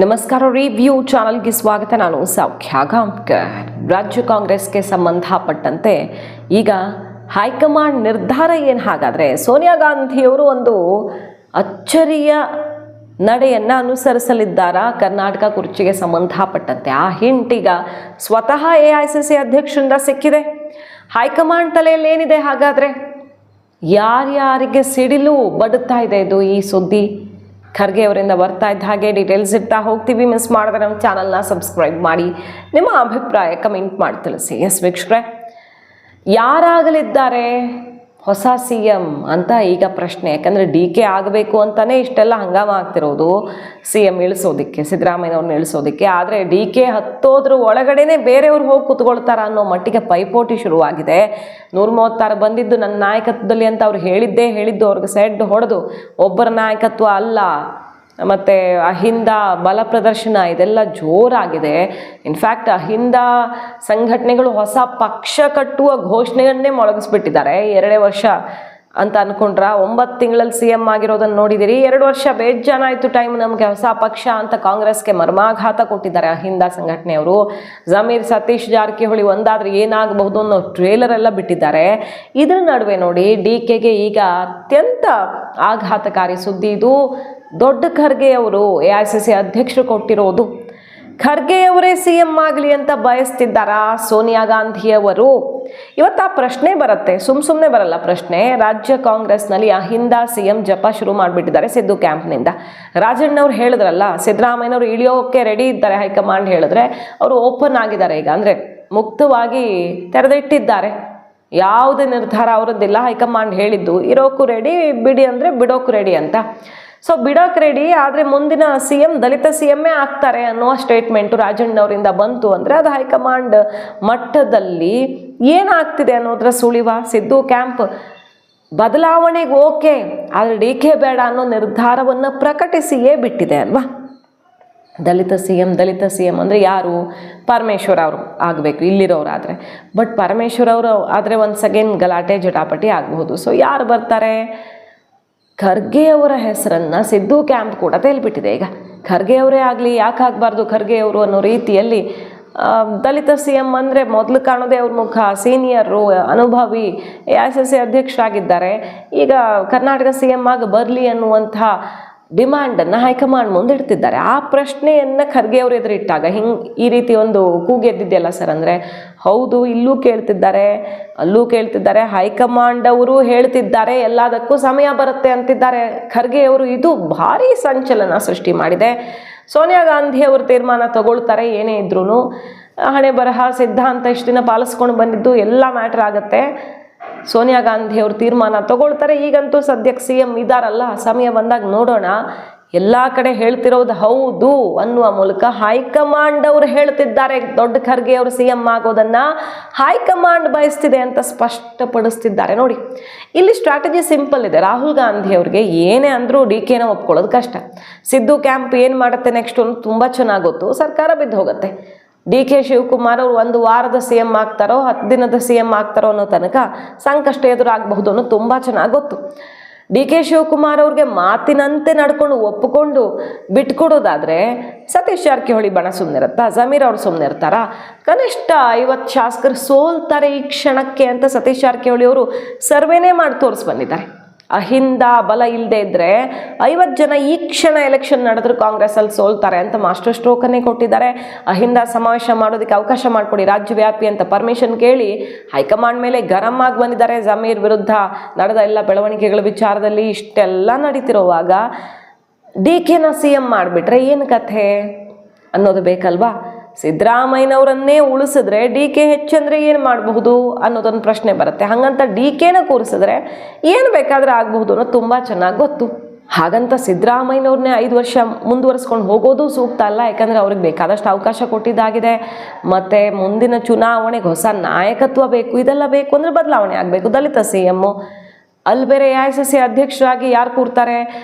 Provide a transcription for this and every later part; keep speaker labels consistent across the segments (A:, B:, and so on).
A: ನಮಸ್ಕಾರ. ರಿವ್ಯೂ ಚಾನಲ್ಗೆ ಸ್ವಾಗತ. ನಾನು ಸೌಖ್ಯ ಗಾಂವ್ಕರ್. ರಾಜ್ಯ ಕಾಂಗ್ರೆಸ್ಗೆ ಸಂಬಂಧಪಟ್ಟಂತೆ ಈಗ ಹೈಕಮಾಂಡ್ ನಿರ್ಧಾರ ಏನು? ಹಾಗಾದರೆ ಸೋನಿಯಾ ಗಾಂಧಿಯವರು ಒಂದು ಅಚ್ಚರಿಯ ನಡೆಯನ್ನು ಅನುಸರಿಸಲಿದ್ದಾರಾ ಕರ್ನಾಟಕ ಕುರ್ಚಿಗೆ ಸಂಬಂಧಪಟ್ಟಂತೆ? ಆ ಹಿಂಟ್ ಈಗ ಸ್ವತಃ AICC ಅಧ್ಯಕ್ಷರಿಂದ ಸಿಕ್ಕಿದೆ. ಹೈಕಮಾಂಡ್ ತಲೆಯಲ್ಲಿ ಏನಿದೆ ಹಾಗಾದರೆ? ಯಾರ್ಯಾರಿಗೆ ಸಿಡಿಲು ಬಡುತ್ತಾ ಇದೆ ಇದು ಈ ಸುದ್ದಿ? ಖರ್ಗೆ ಅವರಿಂದ ಬರ್ತಾ ಇದ್ದ ಹಾಗೆ ಡೀಟೇಲ್ಸ್ ಇರ್ತಾ ಹೋಗ್ತೀವಿ. ಮಿಸ್ ಮಾಡಿದ್ರೆ ನಮ್ಮ ಚಾನಲ್ನ ಸಬ್ಸ್ಕ್ರೈಬ್ ಮಾಡಿ, ನಿಮ್ಮ ಅಭಿಪ್ರಾಯ ಕಮೆಂಟ್ ಮಾಡಿ ತಿಳಿಸಿ. ಎಸ್ ವೀಕ್ಷಕರೇ, ಯಾರಾಗಲಿದ್ದಾರೆ ಹೊಸ CM ಅಂತ ಈಗ ಪ್ರಶ್ನೆ. ಯಾಕಂದರೆ DK ಆಗಬೇಕು ಅಂತಲೇ ಇಷ್ಟೆಲ್ಲ ಹಂಗಾಮ ಆಗ್ತಿರೋದು CM ಇಳಿಸೋದಕ್ಕೆ, ಸಿದ್ದರಾಮಯ್ಯವ್ರನ್ನ ಇಳಿಸೋದಕ್ಕೆ. ಆದರೆ DK ಹತ್ತೋದ್ರ ಒಳಗಡೆನೆ ಬೇರೆಯವ್ರು ಹೋಗಿ ಕೂತ್ಕೊಳ್ತಾರ ಅನ್ನೋ ಮಟ್ಟಿಗೆ ಪೈಪೋಟಿ ಶುರುವಾಗಿದೆ. 136 ಬಂದಿದ್ದು ನನ್ನ ನಾಯಕತ್ವದಲ್ಲಿ ಅಂತ ಅವ್ರು ಹೇಳಿದ್ದು ಅವ್ರಿಗೆ ಸೆಡ್ ಹೊಡೆದು ಒಬ್ಬರ ನಾಯಕತ್ವ ಅಲ್ಲ, ಮತ್ತು ಅಹಿಂದ ಬಲ ಪ್ರದರ್ಶನ ಇದೆಲ್ಲ ಜೋರಾಗಿದೆ. ಇನ್ಫ್ಯಾಕ್ಟ್ ಅಹಿಂದ ಸಂಘಟನೆಗಳು ಹೊಸ ಪಕ್ಷ ಕಟ್ಟುವ ಘೋಷಣೆಯನ್ನೇ ಮೊಳಗಿಸ್ಬಿಟ್ಟಿದ್ದಾರೆ. 2 ವರ್ಷ ಅಂತ ಅಂದ್ಕೊಂಡ್ರ 9 ತಿಂಗಳಲ್ಲಿ CM ಆಗಿರೋದನ್ನು ನೋಡಿದಿರಿ. 2 ವರ್ಷ ಬೇಜಾನಾಯಿತು ಟೈಮ್ ನಮಗೆ ಹೊಸ ಪಕ್ಷ ಅಂತ ಕಾಂಗ್ರೆಸ್ಗೆ ಮರ್ಮಾಘಾತ ಕೊಟ್ಟಿದ್ದಾರೆ ಅಹಿಂದ ಸಂಘಟನೆಯವರು. ಜಮೀರ್ ಸತೀಶ್ ಜಾರಕಿಹೊಳಿ ಒಂದಾದ್ರೆ ಏನಾಗಬಹುದು ಅನ್ನೋ ಟ್ರೇಲರ್ ಎಲ್ಲ ಬಿಟ್ಟಿದ್ದಾರೆ. ಇದ್ರ ನಡುವೆ ನೋಡಿ DKಗೆ ಈಗ ಅತ್ಯಂತ ಆಘಾತಕಾರಿ ಸುದ್ದಿ ಇದು. ದೊಡ್ಡ ಖರ್ಗೆ ಅವರು AICC ಅಧ್ಯಕ್ಷರು ಕೊಟ್ಟಿರೋದು. ಖರ್ಗೆ ಅವರೇ CM ಆಗಲಿ ಅಂತ ಬಯಸ್ತಿದ್ದಾರಾ ಸೋನಿಯಾ ಗಾಂಧಿಯವರು? ಇವತ್ತು ಆ ಪ್ರಶ್ನೆ ಬರುತ್ತೆ, ಸುಮ್ಮನೆ ಬರಲ್ಲ ಪ್ರಶ್ನೆ. ರಾಜ್ಯ ಕಾಂಗ್ರೆಸ್ನಲ್ಲಿ ಅಹಿಂದ CM ಜಪ ಶುರು ಮಾಡಿಬಿಟ್ಟಿದ್ದಾರೆ ಸಿದ್ದು ಕ್ಯಾಂಪ್ನಿಂದ. ರಾಜಣ್ಣವ್ರು ಹೇಳಿದ್ರಲ್ಲ, ಸಿದ್ದರಾಮಯ್ಯನವರು ಇಳಿಯೋಕೆ ರೆಡಿ ಇದ್ದಾರೆ ಹೈಕಮಾಂಡ್ ಹೇಳಿದ್ರೆ, ಅವರು ಓಪನ್ ಆಗಿದ್ದಾರೆ ಈಗ. ಅಂದರೆ ಮುಕ್ತವಾಗಿ ತೆರೆದಿಟ್ಟಿದ್ದಾರೆ. ಯಾವುದೇ ನಿರ್ಧಾರ ಅವರದ್ದಿಲ್ಲ. ಹೈಕಮಾಂಡ್ ಹೇಳಿದ್ದು ಇರೋಕ್ಕೂ ರೆಡಿ, ಬಿಡಿ ಅಂದರೆ ಬಿಡೋಕ್ಕೂ ರೆಡಿ ಅಂತ. ಸೊ ಬಿಡೋಕೆ ರೆಡಿ, ಆದರೆ ಮುಂದಿನ CM ದಲಿತ CMೇ ಆಗ್ತಾರೆ ಅನ್ನೋ ಸ್ಟೇಟ್ಮೆಂಟು ರಾಜಣ್ಣವರಿಂದ ಬಂತು ಅಂದರೆ ಅದು ಹೈಕಮಾಂಡ್ ಮಟ್ಟದಲ್ಲಿ ಏನಾಗ್ತಿದೆ ಅನ್ನೋದ್ರ ಸುಳಿವ. ಸಿದ್ದು ಕ್ಯಾಂಪ್ ಬದಲಾವಣೆಗೆ ಓಕೆ, ಆದರೆ DK ಬೇಡ ಅನ್ನೋ ನಿರ್ಧಾರವನ್ನು ಪ್ರಕಟಿಸಿಯೇ ಬಿಟ್ಟಿದೆ ಅಲ್ವಾ. ದಲಿತ CM ಅಂದರೆ ಯಾರು? ಪರಮೇಶ್ವರ್ ಅವರು ಆಗಬೇಕು ಇಲ್ಲಿರೋರಾದರೆ. ಬಟ್ ಪರಮೇಶ್ವರ್ ಅವರು ಆದರೆ ಒನ್ಸ್ ಅಗೇನ್ ಗಲಾಟೆ ಜಟಾಪಟಿ ಆಗಬಹುದು. ಸೊ ಯಾರು ಬರ್ತಾರೆ? ಖರ್ಗೆ ಅವರ ಹೆಸರನ್ನು ಸಿದ್ದು ಕ್ಯಾಂಪ್ ಕೂಡ ತೇಲ್ಬಿಟ್ಟಿದೆ ಈಗ. ಖರ್ಗೆ ಅವರೇ ಆಗಲಿ, ಯಾಕೆ ಆಗಬಾರ್ದು ಖರ್ಗೆ ಅವರು ಅನ್ನೋ ರೀತಿಯಲ್ಲಿ ದಲಿತ CM ಅಂದರೆ ಮೊದಲು ಕಾಣೋದೇ ಅವ್ರ ಮುಖ. ಸೀನಿಯರು, ಅನುಭವಿ, AICC ಅಧ್ಯಕ್ಷರಾಗಿದ್ದಾರೆ. ಈಗ ಕರ್ನಾಟಕ CM ಆಗಿ ಬರಲಿ ಅನ್ನುವಂಥ ಡಿಮ್ಯಾಂಡನ್ನು ಹೈಕಮಾಂಡ್ ಮುಂದಿಡ್ತಿದ್ದಾರೆ. ಆ ಪ್ರಶ್ನೆಯನ್ನು ಖರ್ಗೆ ಅವರು ಎದುರಿಟ್ಟಾಗ ಈ ರೀತಿ ಒಂದು ಕೂಗೆದ್ದಿದೆಯಲ್ಲ ಸರ್, ಅಂದರೆ ಹೌದು, ಇಲ್ಲೂ ಕೇಳ್ತಿದ್ದಾರೆ ಅಲ್ಲೂ ಕೇಳ್ತಿದ್ದಾರೆ. ಹೈಕಮಾಂಡ್ ಅವರು ಹೇಳ್ತಿದ್ದಾರೆ ಎಲ್ಲದಕ್ಕೂ ಸಮಯ ಬರುತ್ತೆ ಅಂತಿದ್ದಾರೆ ಖರ್ಗೆ ಅವರು. ಇದು ಭಾರಿ ಸಂಚಲನ ಸೃಷ್ಟಿ ಮಾಡಿದೆ. ಸೋನಿಯಾ ಗಾಂಧಿ ಅವರು ತೀರ್ಮಾನ ತಗೊಳ್ತಾರೆ ಏನೇ ಇದ್ರೂ. ಹಣೆ ಬರಹ ಸಿದ್ಧಾಂತ ಇಷ್ಟು ದಿನ ಪಾಲಿಸ್ಕೊಂಡು ಬಂದಿದ್ದು ಎಲ್ಲ ಮ್ಯಾಟ್ರ್ ಆಗುತ್ತೆ. ಸೋನಿಯಾ ಗಾಂಧಿ ಅವರು ತೀರ್ಮಾನ ತಗೊಳ್ತಾರೆ. ಈಗಂತೂ ಸದ್ಯಕ್ಕೆ CM ಇದಾರಲ್ಲ, ಸಮಯ ಬಂದಾಗ ನೋಡೋಣ. ಎಲ್ಲ ಕಡೆ ಹೇಳ್ತಿರೋದು ಹೌದು ಅನ್ನುವ ಮೂಲಕ ಹೈಕಮಾಂಡ್ ಅವರು ಹೇಳ್ತಿದ್ದಾರೆ ದೊಡ್ಡ ಖರ್ಗೆ ಅವರು CM ಆಗೋದನ್ನು ಹೈಕಮಾಂಡ್ ಬಯಸ್ತಿದೆ ಅಂತ ಸ್ಪಷ್ಟಪಡಿಸ್ತಿದ್ದಾರೆ. ನೋಡಿ, ಇಲ್ಲಿ ಸ್ಟ್ರಾಟಜಿ ಸಿಂಪಲ್ ಇದೆ. ರಾಹುಲ್ ಗಾಂಧಿ ಅವ್ರಿಗೆ ಏನೇ ಅಂದರೂ DKನ ಒಪ್ಕೊಳ್ಳೋದು ಕಷ್ಟ. ಸಿದ್ದು ಕ್ಯಾಂಪ್ ಏನು ಮಾಡುತ್ತೆ ನೆಕ್ಸ್ಟ್ ಅನ್ನೋದು ತುಂಬ ಚೆನ್ನಾಗಿ ಗೊತ್ತು. ಸರ್ಕಾರ ಬಿದ್ದು ಹೋಗುತ್ತೆ. DK ಶಿವಕುಮಾರ್ ಅವರು 1 ವಾರದ CM ಆಗ್ತಾರೋ 10 ದಿನದ CM ಆಗ್ತಾರೋ ಅನ್ನೋ ತನಕ ಸಂಕಷ್ಟ ಎದುರಾಗಬಹುದು ಅನ್ನೋ ತುಂಬ ಚೆನ್ನಾಗಿ ಗೊತ್ತು. DK ಶಿವಕುಮಾರ್ ಅವ್ರಿಗೆ ಮಾತಿನಂತೆ ನಡ್ಕೊಂಡು ಒಪ್ಪಿಕೊಂಡು ಬಿಟ್ಕೊಡೋದಾದರೆ ಸತೀಶ್ ಜಾರಕಿಹೊಳಿ ಬಣ ಸುಮ್ಮನಿರುತ್ತಾ? ಜಮೀರ್ ಅವ್ರು ಸುಮ್ಮನೆ ಇರ್ತಾರಾ? ಕನಿಷ್ಠ 50 ಶಾಸಕರು ಸೋಲ್ತಾರೆ ಈ ಕ್ಷಣಕ್ಕೆ ಅಂತ ಸತೀಶ್ ಜಾರಕಿಹೊಳಿ ಅವರು ಸರ್ವೇನೇ ಮಾಡಿ ತೋರಿಸಿ ಬಂದಿದ್ದಾರೆ. ಅಹಿಂದ ಬಲ ಇಲ್ಲದೆ ಇದ್ದರೆ 50 ಜನ ಈ ಕ್ಷಣ ಎಲೆಕ್ಷನ್ ನಡೆದ್ರು ಕಾಂಗ್ರೆಸ್ಸಲ್ಲಿ ಸೋಲ್ತಾರೆ ಅಂತ ಮಾಸ್ಟರ್ ಸ್ಟ್ರೋಕನ್ನೇ ಕೊಟ್ಟಿದ್ದಾರೆ. ಅಹಿಂದ ಸಮಾವೇಶ ಮಾಡೋದಕ್ಕೆ ಅವಕಾಶ ಮಾಡಿಕೊಡಿ ರಾಜ್ಯವ್ಯಾಪಿ ಅಂತ ಪರ್ಮಿಷನ್ ಕೇಳಿ ಹೈಕಮಾಂಡ್ ಮೇಲೆ ಗರಂ ಆಗಿ ಬಂದಿದ್ದಾರೆ. ಜಮೀರ್ ವಿರುದ್ಧ ನಡೆದ ಎಲ್ಲ ಬೆಳವಣಿಗೆಗಳ ವಿಚಾರದಲ್ಲಿ ಇಷ್ಟೆಲ್ಲ ನಡೀತಿರುವಾಗ DKನ CM ಮಾಡಿಬಿಟ್ರೆ ಏನು ಕಥೆ ಅನ್ನೋದು ಬೇಕಲ್ವಾ. ಸಿದ್ದರಾಮಯ್ಯನವರನ್ನೇ ಉಳಿಸಿದ್ರೆ DK ಹೆಚ್ಚಂದರೆ ಏನು ಮಾಡಬಹುದು ಅನ್ನೋದೊಂದು ಪ್ರಶ್ನೆ ಬರುತ್ತೆ. ಹಾಗಂತ DKನ ಕೂರಿಸಿದ್ರೆ ಏನು ಬೇಕಾದರೆ ಆಗಬಹುದು ಅನ್ನೋದು ತುಂಬ ಚೆನ್ನಾಗಿ ಗೊತ್ತು. ಹಾಗಂತ ಸಿದ್ದರಾಮಯ್ಯನವ್ರನ್ನೇ 5 ವರ್ಷ ಮುಂದುವರಿಸ್ಕೊಂಡು ಹೋಗೋದು ಸೂಕ್ತ ಅಲ್ಲ. ಯಾಕಂದರೆ ಅವ್ರಿಗೆ ಬೇಕಾದಷ್ಟು ಅವಕಾಶ ಕೊಟ್ಟಿದ್ದಾಗಿದೆ. ಮತ್ತು ಮುಂದಿನ ಚುನಾವಣೆಗೆ ಹೊಸ ನಾಯಕತ್ವ ಬೇಕು. ಇದೆಲ್ಲ ಬೇಕು ಅಂದರೆ ಬದಲಾವಣೆ ಆಗಬೇಕು. ದಲಿತ CM ಅಲ್ಲಿ ಬೇರೆ AICC ಅಧ್ಯಕ್ಷರಾಗಿ ಯಾರು ಕೂರ್ತಾರೆ?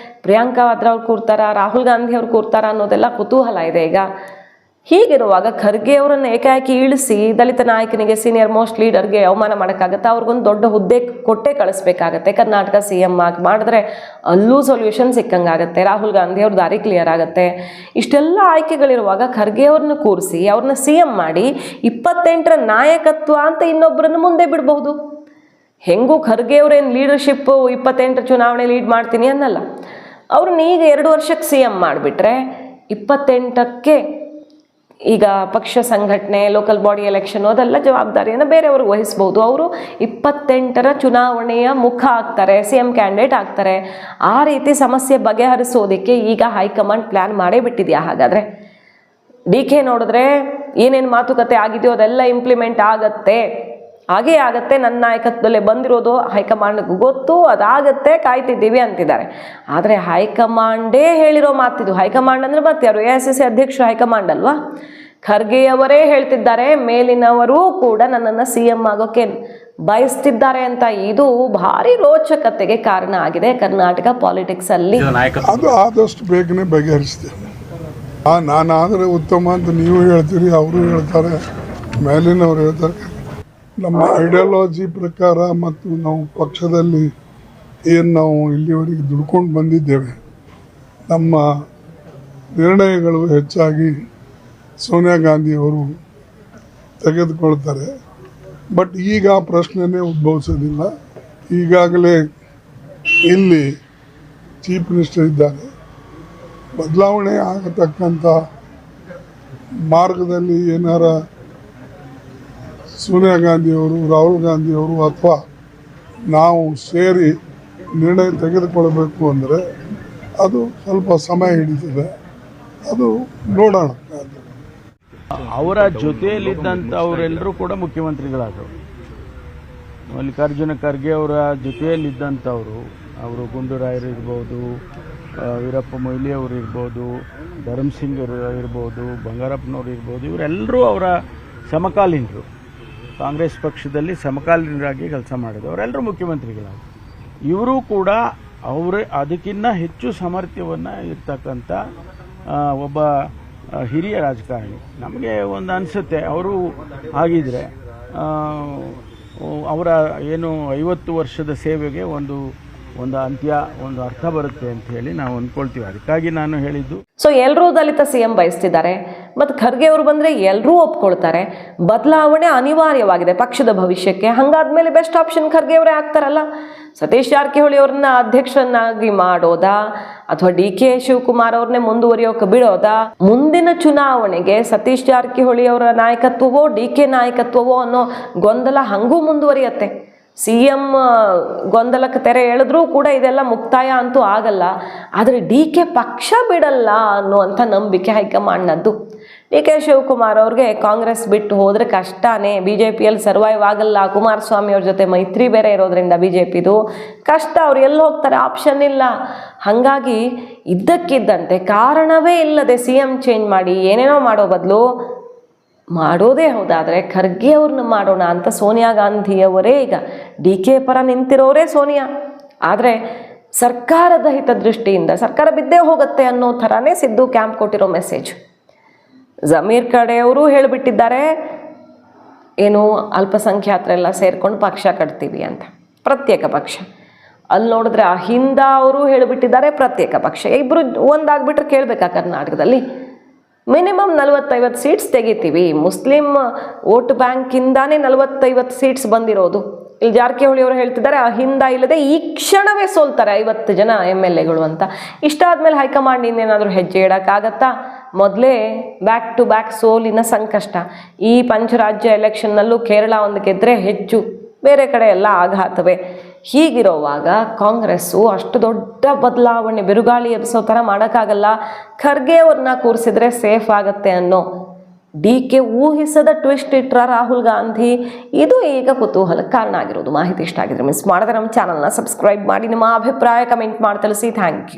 A: ಪ್ರಿಯಾಂಕಾ ವಾದ್ರಾ ಅವ್ರು ಕೂರ್ತಾರ, ರಾಹುಲ್ ಗಾಂಧಿ ಅವ್ರು ಕೂರ್ತಾರ ಅನ್ನೋದೆಲ್ಲ ಕುತೂಹಲ ಇದೆ ಈಗ. ಹೀಗಿರುವಾಗ ಖರ್ಗೆ ಅವರನ್ನು ಏಕಾಏಕಿ ಇಳಿಸಿ ದಲಿತ ನಾಯಕನಿಗೆ ಸೀನಿಯರ್ ಮೋಸ್ಟ್ ಲೀಡರ್ಗೆ ಅವಮಾನ ಮಾಡೋಕ್ಕಾಗತ್ತೆ, ಅವ್ರಿಗೊಂದು ದೊಡ್ಡ ಹುದ್ದೆ ಕೊಟ್ಟೆ ಕಳಿಸ್ಬೇಕಾಗತ್ತೆ. ಕರ್ನಾಟಕ CM ಆಗಿ ಮಾಡಿದ್ರೆ ಅಲ್ಲೂ ಸೊಲ್ಯೂಷನ್ ಸಿಕ್ಕಂಗಾಗತ್ತೆ, ರಾಹುಲ್ ಗಾಂಧಿ ಅವ್ರ ದಾರಿ ಕ್ಲಿಯರ್ ಆಗುತ್ತೆ. ಇಷ್ಟೆಲ್ಲ ಆಯ್ಕೆಗಳಿರುವಾಗ ಖರ್ಗೆ ಅವ್ರನ್ನ ಕೂರಿಸಿ ಅವ್ರನ್ನ CM ಮಾಡಿ 28ರ ನಾಯಕತ್ವ ಅಂತ ಇನ್ನೊಬ್ಬರನ್ನು ಮುಂದೆ ಬಿಡಬಹುದು. ಹೆಂಗೂ ಖರ್ಗೆ ಅವ್ರೇನು ಲೀಡರ್ಶಿಪ್ 28 ಚುನಾವಣೆ ಲೀಡ್ ಮಾಡ್ತೀನಿ ಅನ್ನಲ್ಲ. ಅವ್ರನ್ನ ಈಗ 2 ವರ್ಷಕ್ಕೆ CM ಮಾಡಿಬಿಟ್ರೆ 28ಕ್ಕೆ ಈಗ ಪಕ್ಷ ಸಂಘಟನೆ, ಲೋಕಲ್ ಬಾಡಿ ಎಲೆಕ್ಷನ್ ಅದೆಲ್ಲ ಜವಾಬ್ದಾರಿಯನ್ನು ಬೇರೆಯವ್ರಿಗೆ ವಹಿಸ್ಬೋದು. ಅವರು 28ರ ಚುನಾವಣೆಯ ಮುಖ ಆಗ್ತಾರೆ, CM ಕ್ಯಾಂಡಿಡೇಟ್ ಆಗ್ತಾರೆ. ಆ ರೀತಿ ಸಮಸ್ಯೆ ಬಗೆಹರಿಸೋದಕ್ಕೆ ಈಗ ಹೈಕಮಾಂಡ್ ಪ್ಲ್ಯಾನ್ ಮಾಡೇ ಬಿಟ್ಟಿದೆಯಾ? ಹಾಗಾದರೆ DK ನೋಡಿದ್ರೆ ಏನೇನು ಮಾತುಕತೆ ಆಗಿದೆಯೋ ಅದೆಲ್ಲ ಇಂಪ್ಲಿಮೆಂಟ್ ಆಗತ್ತೆ, ಹಾಗೇ ಆಗತ್ತೆ, ನನ್ನ ನಾಯಕತ್ವದಲ್ಲೇ ಬಂದಿರೋದು ಹೈಕಮಾಂಡ್ಗೆ ಗೊತ್ತು, ಅದಾಗತ್ತೆ, ಕಾಯ್ತಿದ್ದೀವಿ ಅಂತಿದ್ದಾರೆ. ಆದರೆ ಹೈಕಮಾಂಡೇ ಹೇಳಿರೋ ಮಾತಿದು. ಹೈಕಮಾಂಡ್ ಅಂದರೆ ಮತ್ತೆ ಯಾರು? AICC ಅಧ್ಯಕ್ಷರು ಹೈಕಮಾಂಡ್ ಅಲ್ವಾ? ಖರ್ಗೆಯವರೇ ಹೇಳ್ತಿದ್ದಾರೆ, ಮೇಲಿನವರೂ ಕೂಡ ನನ್ನನ್ನು CM ಆಗೋಕ್ಕೆ ಬಯಸ್ತಿದ್ದಾರೆ ಅಂತ. ಇದು ಭಾರಿ ರೋಚಕತೆಗೆ ಕಾರಣ ಆಗಿದೆ ಕರ್ನಾಟಕ ಪಾಲಿಟಿಕ್ಸ್ ಅಲ್ಲಿ.
B: ಅದು ಆದಷ್ಟು ಬೇಗನೆ ಬಗೆಹರಿಸ್ತೇನೆ. ನಾನಾದರೆ ಉತ್ತಮ ಅಂತ ನೀವು ಹೇಳ್ತೀರಿ, ಅವರು ಹೇಳ್ತಾರೆ, ಮೇಲಿನವರು ಹೇಳ್ತಾರೆ. ನಮ್ಮ ಐಡಿಯಾಲಜಿ ಪ್ರಕಾರ ಮತ್ತು ನಾವು ಪಕ್ಷದಲ್ಲಿ ಏನು ನಾವು ಇಲ್ಲಿವರೆಗೆ ದುಡ್ಕೊಂಡು ಬಂದಿದ್ದೇವೆ, ನಮ್ಮ ನಿರ್ಣಯಗಳು ಹೆಚ್ಚಾಗಿ ಸೋನಿಯಾ ಗಾಂಧಿಯವರು ತೆಗೆದುಕೊಳ್ತಾರೆ. ಬಟ್ ಈಗ ಆ ಪ್ರಶ್ನೆನೇ ಉದ್ಭವಿಸೋದಿಲ್ಲ. ಈಗಾಗಲೇ ಇಲ್ಲಿ ಚೀಫ್ ಮಿನಿಸ್ಟರ್ ಇದ್ದಾರೆ. ಬದಲಾವಣೆ ಆಗತಕ್ಕಂಥ ಮಾರ್ಗದಲ್ಲಿ ಏನಾರ ಸೋನಿಯಾ ಗಾಂಧಿಯವರು, ರಾಹುಲ್ ಗಾಂಧಿಯವರು ಅಥವಾ ನಾವು ಸೇರಿ ನಿರ್ಣಯ ತೆಗೆದುಕೊಳ್ಬೇಕು ಅಂದರೆ ಅದು ಸ್ವಲ್ಪ ಸಮಯ ಹಿಡಿತದೆ. ಅದು ನೋಡೋಣ.
C: ಅವರ ಜೊತೆಯಲ್ಲಿದ್ದಂಥವರೆಲ್ಲರೂ ಕೂಡ ಮುಖ್ಯಮಂತ್ರಿಗಳಾದರು. ಮಲ್ಲಿಕಾರ್ಜುನ ಖರ್ಗೆ ಅವರ ಜೊತೆಯಲ್ಲಿದ್ದಂಥವರು, ಅವರು ಗುಂಡೂರಾಯರು ಇರ್ಬೋದು, ವೀರಪ್ಪ ಮೊಯ್ಲಿ ಅವರು ಇರ್ಬೋದು, ಧರ್ಮಸಿಂಗ್ ಇರ್ಬೋದು, ಬಂಗಾರಪ್ಪನವ್ರು ಇರ್ಬೋದು, ಇವರೆಲ್ಲರೂ ಅವರ ಸಮಕಾಲೀನರು. ಕಾಂಗ್ರೆಸ್ ಪಕ್ಷದಲ್ಲಿ ಸಮಕಾಲೀನರಾಗಿ ಕೆಲಸ ಮಾಡಿದ್ರು. ಅವರೆಲ್ಲರೂ ಮುಖ್ಯಮಂತ್ರಿಗಳಾದರು. ಇವರು ಕೂಡ ಅದಕ್ಕಿಂತ ಹೆಚ್ಚು ಸಾಮರ್ಥ್ಯವನ್ನು ಇರ್ತಕ್ಕಂಥ ಒಬ್ಬ ಹಿರಿಯ ರಾಜಕಾರಣಿ. ನಮಗೆ ಒಂದು ಅನಿಸುತ್ತೆ, ಅವರು ಆಗಿದ್ರೆ ಅವರ ಏನು 50 ವರ್ಷದ ಸೇವೆಗೆ ಒಂದು ಅಂತ್ಯ, ಒಂದು ಅರ್ಥ ಬರುತ್ತೆ ಅಂತ ಹೇಳಿ ನಾವು ಅಂದ್ಕೊಳ್ತೀವಿ. ಅದಕ್ಕಾಗಿ ನಾನು ಹೇಳಿದ್ದು.
A: ಸೊ ಎಲ್ಲರೂ ದಲಿತ CM ಬಯಸ್ತಿದ್ದಾರೆ, ಮತ್ತು ಖರ್ಗೆ ಅವರು ಬಂದರೆ ಎಲ್ಲರೂ ಒಪ್ಕೊಳ್ತಾರೆ. ಬದಲಾವಣೆ ಅನಿವಾರ್ಯವಾಗಿದೆ ಪಕ್ಷದ ಭವಿಷ್ಯಕ್ಕೆ. ಹಾಗಾದ್ಮೇಲೆ ಬೆಸ್ಟ್ ಆಪ್ಷನ್ ಖರ್ಗೆ ಅವರೇ ಆಗ್ತಾರಲ್ಲ. ಸತೀಶ್ ಜಾರಕಿಹೊಳಿ ಅವ್ರನ್ನ ಅಧ್ಯಕ್ಷರನ್ನಾಗಿ ಮಾಡೋದಾ ಅಥವಾ DK ಶಿವಕುಮಾರ್ ಅವ್ರನ್ನೇ ಮುಂದುವರಿಯೋಕೆ ಬಿಡೋದಾ? ಮುಂದಿನ ಚುನಾವಣೆಗೆ ಸತೀಶ್ ಜಾರಕಿಹೊಳಿ ಅವರ ನಾಯಕತ್ವವೋ DK ನಾಯಕತ್ವವೋ ಅನ್ನೋ ಗೊಂದಲ ಹಂಗೂ ಮುಂದುವರಿಯತ್ತೆ. CM ಗೊಂದಲಕ್ಕೆ ತೆರೆ ಎಳೆದ್ರೂ ಕೂಡ ಇದೆಲ್ಲ ಮುಕ್ತಾಯ ಅಂತೂ ಆಗಲ್ಲ. ಆದರೆ DK ಪಕ್ಷ ಬಿಡಲ್ಲ ಅನ್ನುವಂಥ ನಂಬಿಕೆ ಹೈಕಮಾಂಡ್ನದ್ದು. DK ಶಿವಕುಮಾರ್ ಅವ್ರಿಗೆ ಕಾಂಗ್ರೆಸ್ ಬಿಟ್ಟು ಹೋದರೆ ಕಷ್ಟನೇ, BJPಯಲ್ಲಿ ಸರ್ವೈವ್ ಆಗಲ್ಲ. ಕುಮಾರಸ್ವಾಮಿ ಅವ್ರ ಜೊತೆ ಮೈತ್ರಿ ಬೇರೆ ಇರೋದ್ರಿಂದ BJPದು ಕಷ್ಟ. ಅವ್ರು ಎಲ್ಲಿ ಹೋಗ್ತಾರೆ? ಆಪ್ಷನ್ ಇಲ್ಲ. ಹಾಗಾಗಿ ಇದ್ದಕ್ಕಿದ್ದಂತೆ ಕಾರಣವೇ ಇಲ್ಲದೆ CM ಚೇಂಜ್ ಮಾಡಿ ಏನೇನೋ ಮಾಡೋ ಬದಲು ಮಾಡೋದೇ ಹೌದಾದರೆ ಖರ್ಗೆ ಅವ್ರನ್ನ ಮಾಡೋಣ ಅಂತ ಸೋನಿಯಾ ಗಾಂಧಿಯವರೇ, ಈಗ DK ಪರ ನಿಂತಿರೋರೇ ಸೋನಿಯಾ. ಆದರೆ ಸರ್ಕಾರದ ಹಿತದೃಷ್ಟಿಯಿಂದ ಸರ್ಕಾರ ಬಿದ್ದೇ ಹೋಗುತ್ತೆ ಅನ್ನೋ ಥರನೇ ಸಿದ್ದು ಕ್ಯಾಂಪ್ ಕೊಟ್ಟಿರೋ ಮೆಸೇಜ್. ಜಮೀರ್ ಕಡೆಯವರು ಹೇಳಿಬಿಟ್ಟಿದ್ದಾರೆ, ಏನು ಅಲ್ಪಸಂಖ್ಯಾತರೆಲ್ಲ ಸೇರ್ಕೊಂಡು ಪಕ್ಷ ಕಟ್ತೀವಿ ಅಂತ, ಪ್ರತ್ಯೇಕ ಪಕ್ಷ. ಅಲ್ಲಿ ನೋಡಿದ್ರೆ ಅಹಿಂದ ಅವರು ಹೇಳಿಬಿಟ್ಟಿದ್ದಾರೆ ಪ್ರತ್ಯೇಕ ಪಕ್ಷ. ಇಬ್ಬರು ಒಂದಾಗ್ಬಿಟ್ರೆ ಕೇಳಬೇಕಾ? ಕರ್ನಾಟಕದಲ್ಲಿ ಮಿನಿಮಮ್ 40-50 ಸೀಟ್ಸ್ ತೆಗಿತೀವಿ. ಮುಸ್ಲಿಂ ವೋಟ್ ಬ್ಯಾಂಕಿಂದಾನೇ 40-50 ಸೀಟ್ಸ್ ಬಂದಿರೋದು. ಇಲ್ಲಿ ಜಾರಕಿಹೊಳಿ ಅವರು ಹೇಳ್ತಿದ್ದಾರೆ ಅಹಿಂದ ಇಲ್ಲದೆ ಈ ಕ್ಷಣವೇ ಸೋಲ್ತಾರೆ 50 ಜನ MLAಗಳು ಅಂತ. ಇಷ್ಟಾದ್ಮೇಲೆ ಹೈಕಮಾಂಡ್ ಇನ್ನೇನಾದರೂ ಹೆಜ್ಜೆ ಇಡೋಕ್ಕಾಗತ್ತಾ? ಮೊದಲೇ ಬ್ಯಾಕ್ ಟು ಬ್ಯಾಕ್ ಸೋಲಿನ ಸಂಕಷ್ಟ. ಈ ಪಂಚರಾಜ್ಯ ಎಲೆಕ್ಷನ್ನಲ್ಲೂ ಕೇರಳ ಒಂದು ಗೆದ್ದರೆ ಹೆಚ್ಚು, ಬೇರೆ ಕಡೆ ಎಲ್ಲ ಆಘಾತವೇ. ಹೀಗಿರೋವಾಗ ಕಾಂಗ್ರೆಸ್ಸು ಅಷ್ಟು ದೊಡ್ಡ ಬದಲಾವಣೆ ಬಿರುಗಾಳಿ ಎಬ್ಸೋ ಥರ ಮಾಡೋಕ್ಕಾಗಲ್ಲ. ಖರ್ಗೆ ಅವ್ರನ್ನ ಕೂರಿಸಿದ್ರೆ ಸೇಫ್ ಆಗುತ್ತೆ ಅನ್ನೋ DK ಊಹಿಸದ ಟ್ವಿಸ್ಟ್ ಇಟ್ರ ರಾಹುಲ್ ಗಾಂಧಿ. ಇದು ಈಗ ಕುತೂಹಲಕ್ಕೆ ಕಾರಣ ಆಗಿರೋದು. ಮಾಹಿತಿ ಇಷ್ಟ ಆಗಿದ್ರೆ ಮಿಸ್ ಮಾಡದೆ ನಮ್ಮ ಚಾನಲ್ನ ಸಬ್ಸ್ಕ್ರೈಬ್ ಮಾಡಿ, ನಿಮ್ಮ ಅಭಿಪ್ರಾಯ ಕಮೆಂಟ್ ಮಾಡಿ ತಿಳಿಸಿ. Thank you.